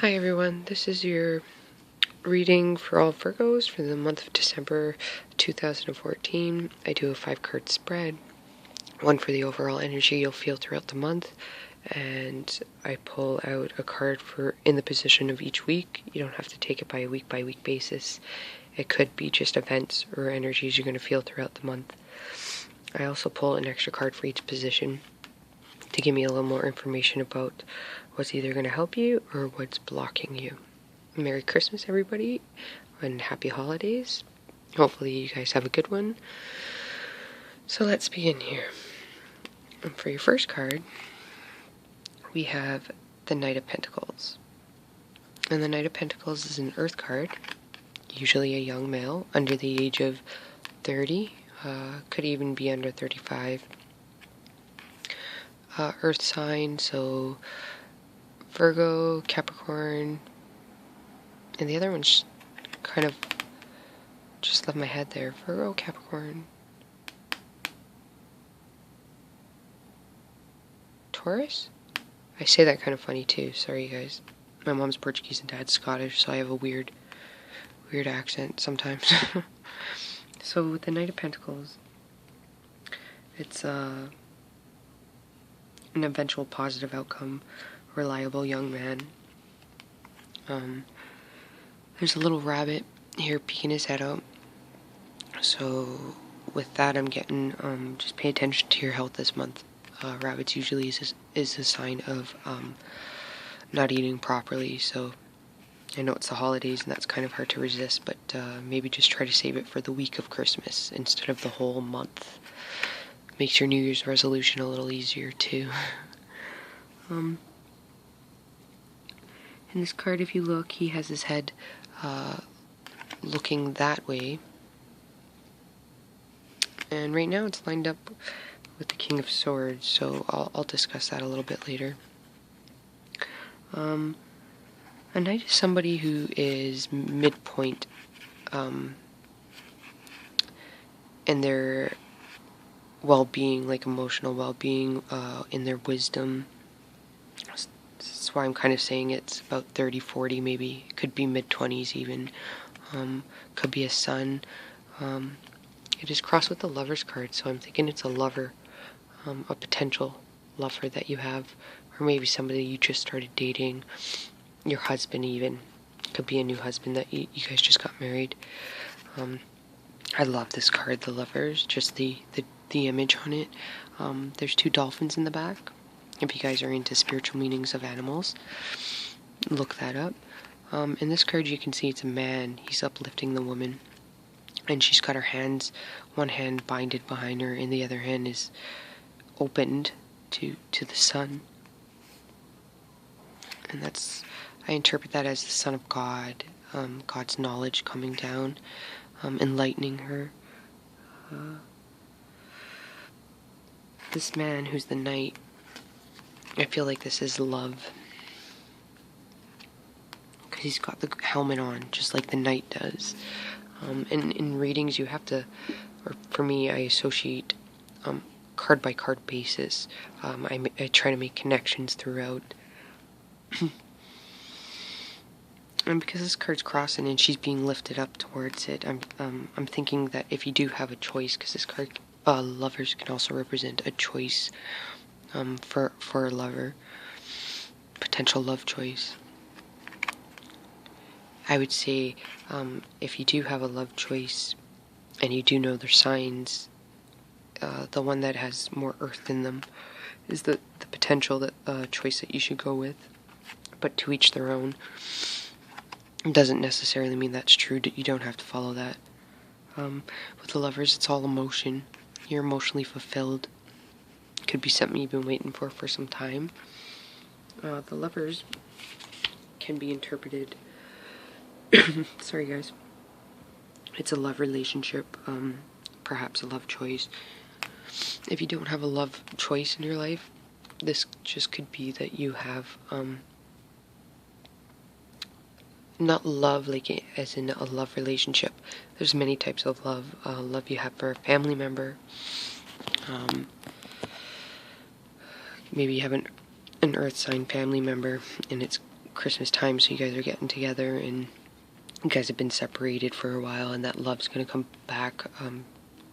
Hi everyone, this is your reading for all Virgos for the month of December 2014. I do a 5-card spread, one for the overall energy you'll feel throughout the month, and I pull out a card for in the position of each week. You don't have to take it by week basis. It could be just events or energies you're going to feel throughout the month. I also pull an extra card for each position to give me a little more information about what's either going to help you or what's blocking you. Merry Christmas, everybody, and happy holidays. Hopefully you guys have a good one. So let's begin here. And for your first card, we have the Knight of Pentacles. And the Knight of Pentacles is an earth card, usually a young male under the age of 30, could even be under 35. Earth sign, so Virgo, Capricorn, and the other one's kind of just left my head there. Virgo, Capricorn, Taurus? I say that kind of funny too, sorry you guys. My mom's Portuguese and dad's Scottish, so I have a weird accent sometimes. So with the Knight of Pentacles, it's an eventual positive outcome, reliable young man. There's a little rabbit here peeking his head out. So with that, I'm getting just pay attention to your health this month. Rabbits usually is a sign of not eating properly. So I know it's the holidays and that's kind of hard to resist, but maybe just try to save it for the week of Christmas instead of the whole month. Makes your New Year's resolution a little easier too. In this card, if you look, he has his head looking that way. And right now it's lined up with the King of Swords, so I'll discuss that a little bit later. A knight is somebody who is midpoint in their well-being, like emotional well-being, in their wisdom. That's why I'm kind of saying it's about 30, 40 maybe. It could be mid-20s even. Could be a son. It is crossed with the Lover's card, so I'm thinking it's a lover, a potential lover that you have, or maybe somebody you just started dating, your husband even. Could be a new husband that you guys just got married. I love this card, the Lovers, just the image on it. There's 2 dolphins in the back. If you guys are into spiritual meanings of animals, look that up. In this card you can see it's a man. He's uplifting the woman, and she's got her hands, one hand binded behind her and the other hand is opened to the sun. And I interpret that as the Son of God, God's knowledge coming down, enlightening her. This man who's the knight, I feel like this is love. Because he's got the helmet on, just like the knight does. In readings you have to, or for me, I associate card by card basis. I try to make connections throughout. And because this card's crossing and she's being lifted up towards it, I'm thinking that if you do have a choice, because this card, Lovers can also represent a choice for a lover, potential love choice. I would say if you do have a love choice and you do know their signs, the one that has more earth in them is the potential that choice that you should go with. But to each their own. It doesn't necessarily mean that's true. You don't have to follow that. With the Lovers, it's all emotion. You're emotionally fulfilled. Could be something you've been waiting for some time. The Lovers can be interpreted. Sorry, guys. It's a love relationship, perhaps a love choice. If you don't have a love choice in your life, this just could be that you have not love like as in a love relationship. There's many types of love. Love you have for a family member. Maybe you have an earth sign family member and it's Christmas time, so you guys are getting together, and you guys have been separated for a while, and that love's going to come back.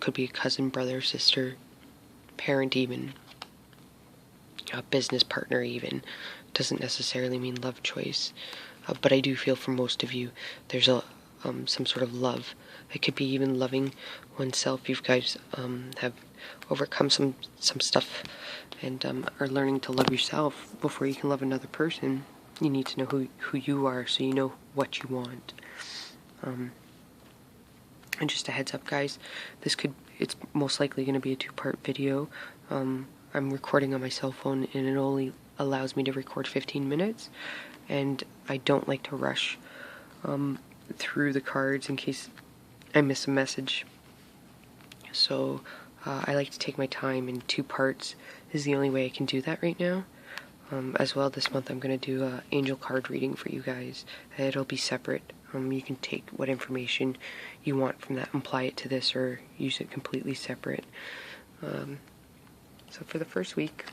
Could be a cousin, brother, sister, parent even, a business partner even. Doesn't necessarily mean love choice, but I do feel for most of you there's some sort of love. It could be even loving oneself. You guys have overcome some stuff and are learning to love yourself before you can love another person. You need to know who you are, so you know what you want. And just a heads up, guys, it's most likely going to be a 2-part video. I'm recording on my cell phone, and it only allows me to record 15 minutes, and I don't like to rush through the cards in case I miss a message. So I like to take my time, and 2 parts is the only way I can do that right now. As well, this month I'm going to do an angel card reading for you guys. It'll be separate. You can take what information you want from that, apply it to this, or use it completely separate. So for the first week,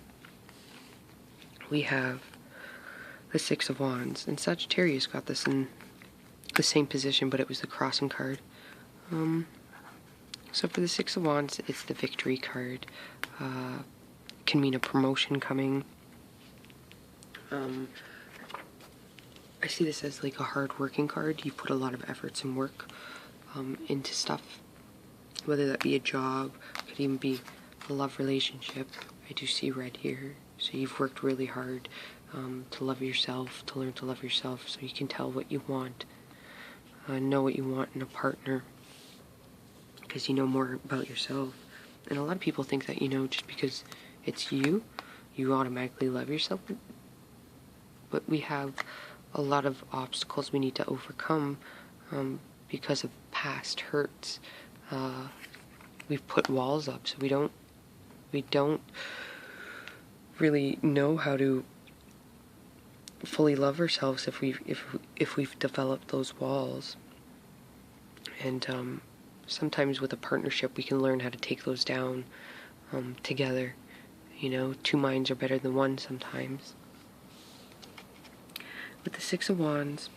we have the 6 of Wands, and Sagittarius got this in the same position, but it was the crossing card. So for the 6 of Wands, it's the victory card. Can mean a promotion coming. I see this as like a hard-working card. You put a lot of efforts and work into stuff, whether that be a job, could even be a love relationship. I do see red here, so you've worked really hard to love yourself, to learn to love yourself, so you can tell what you want, know what you want in a partner, because you know more about yourself. And a lot of people think that, just because it's you automatically love yourself. But we have a lot of obstacles we need to overcome because of past hurts. We've put walls up, so we don't really know how to fully love ourselves if we've developed those walls. And sometimes with a partnership, we can learn how to take those down together. 2 minds are better than one sometimes. With the 6 of Wands,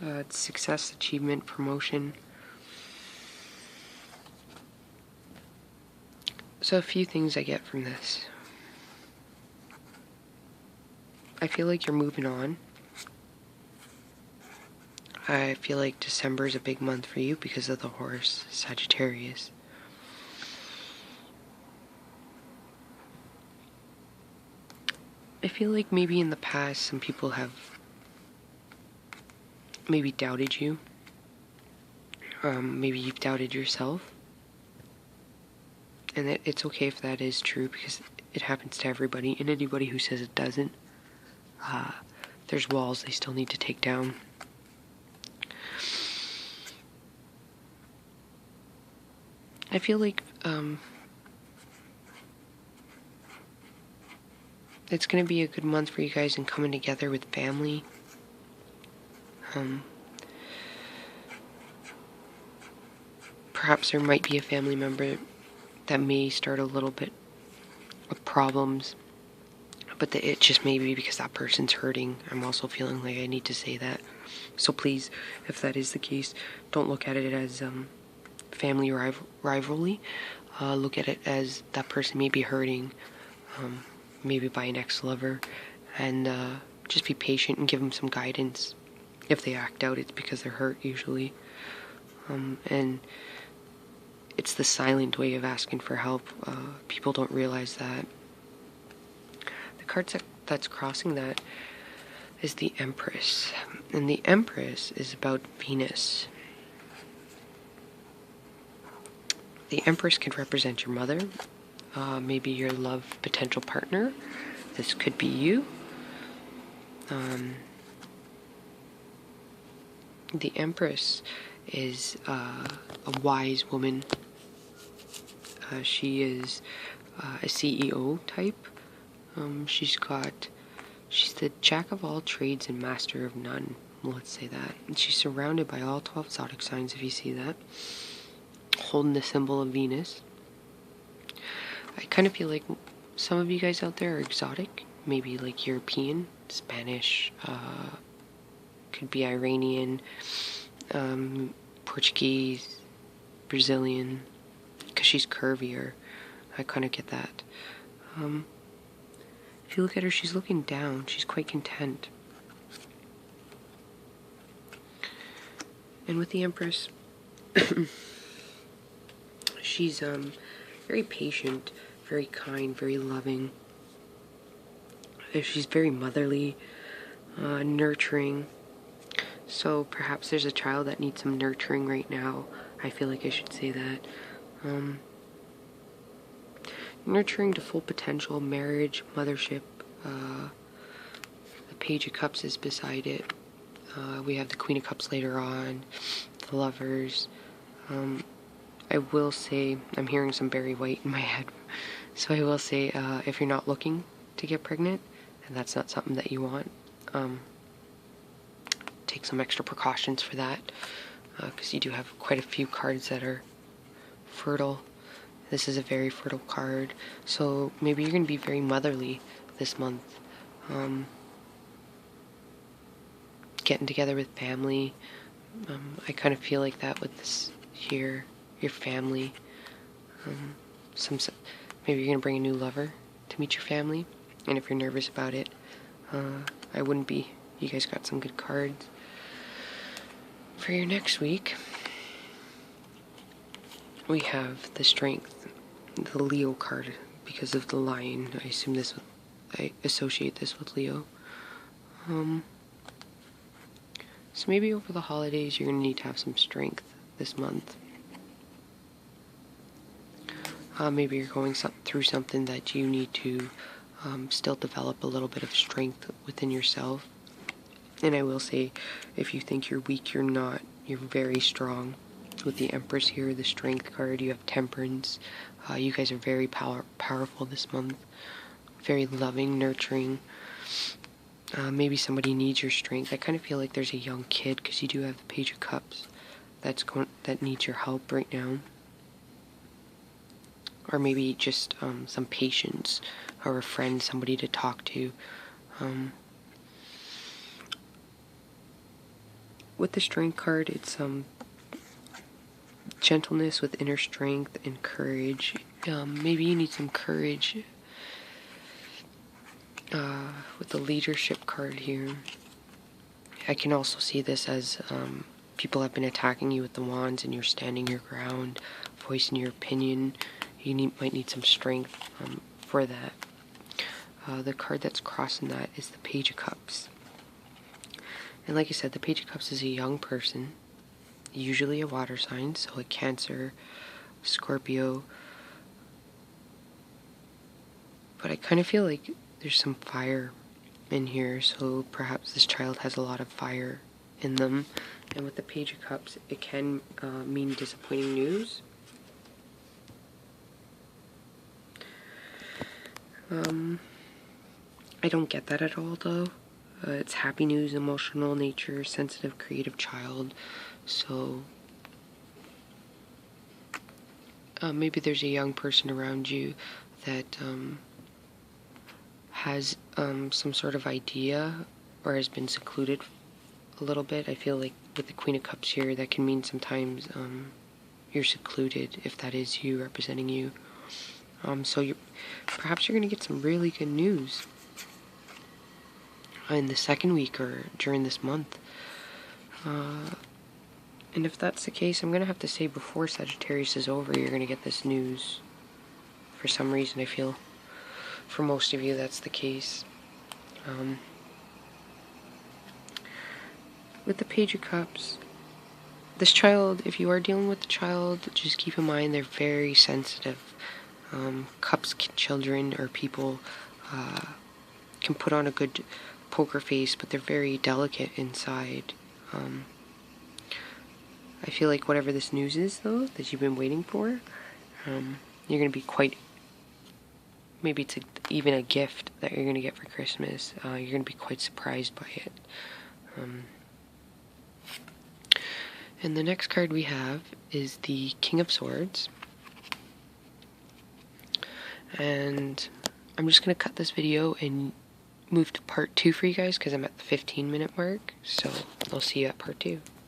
it's success, achievement, promotion. So a few things I get from this. I feel like you're moving on. I feel like December is a big month for you because of the horse, Sagittarius. I feel like maybe in the past some people have maybe doubted you. Maybe you've doubted yourself. And it's okay if that is true, because it happens to everybody. And anybody who says it doesn't, there's walls they still need to take down. I feel like it's going to be a good month for you guys in coming together with family. Perhaps there might be a family member that may start a little bit of problems, but it just may be because that person's hurting. I'm also feeling like I need to say that. So please, if that is the case, don't look at it as family rivalry. Look at it as that person may be hurting, maybe by an ex-lover, and just be patient and give them some guidance. If they act out, it's because they're hurt usually, and it's the silent way of asking for help. People don't realize that. The card that's crossing that is the Empress, and the Empress is about Venus. The Empress could represent your mother, maybe your love potential partner. This could be you. The Empress is a wise woman. She is a CEO type. She's the jack of all trades and master of none. Let's say that. And she's surrounded by all 12 zodiac signs, if you see that, holding the symbol of Venus. I kind of feel like some of you guys out there are exotic. maybe like European, Spanish, could be Iranian, Portuguese, Brazilian, because she's curvier. I kind of get that. If you look at her, she's looking down. She's quite content. And with the Empress, she's very patient, very kind, very loving. She's very motherly, nurturing. So perhaps there's a child that needs some nurturing right now. I feel like I should say that. Nurturing to full potential, marriage, mothership. The Page of Cups is beside it. We have the Queen of Cups later on, the Lovers. I will say, I'm hearing some Barry White in my head, so I will say, if you're not looking to get pregnant, and that's not something that you want, take some extra precautions for that, because you do have quite a few cards that are fertile. This is a very fertile card, so maybe you're going to be very motherly this month. Getting together with family. I kind of feel like that with this here, your family. Maybe you're going to bring a new lover to meet your family, and if you're nervous about it, I wouldn't be. You guys got some good cards. For your next week, we have the Strength, the Leo card, because of the lion. I associate this with Leo. So maybe over the holidays you're going to need to have some strength this month. Maybe you're going through something that you need to still develop a little bit of strength within yourself. And I will say, if you think you're weak, you're not. You're very strong. With the Empress here, the Strength card, you have Temperance. You guys are very powerful this month. Very loving, nurturing. Maybe somebody needs your strength. I kind of feel like there's a young kid, because you do have the Page of Cups that needs your help right now. Or maybe just some patience, or a friend, somebody to talk to. With the Strength card, it's gentleness with inner strength and courage. Maybe you need some courage. With the Leadership card here, I can also see this as people have been attacking you with the wands, and you're standing your ground, voicing your opinion. You might need some strength for that. The card that's crossing that is the Page of Cups. And like I said, the Page of Cups is a young person, usually a water sign, so a Cancer, Scorpio. But I kind of feel like there's some fire in here, so perhaps this child has a lot of fire in them. And with the Page of Cups, it can mean disappointing news. I don't get that at all, though. It's happy news, emotional nature, sensitive, creative child. So maybe there's a young person around you that has some sort of idea, or has been secluded a little bit. I feel like with the Queen of Cups here, that can mean sometimes you're secluded, if that is you, representing you. So perhaps you're going to get some really good news in the second week or during this month. And if that's the case, I'm going to have to say before Sagittarius is over, you're going to get this news. For some reason, I feel for most of you that's the case. With the Page of Cups, this child, if you are dealing with the child, just keep in mind they're very sensitive. Cups children or people can put on a good poker face, but they're very delicate inside. I feel like whatever this news is, though, that you've been waiting for, you're going to be maybe it's even a gift that you're going to get for Christmas. You're going to be quite surprised by it. And the next card we have is the King of Swords. And I'm just going to cut this video and move to part 2 for you guys because I'm at the 15-minute mark. So I'll see you at part 2.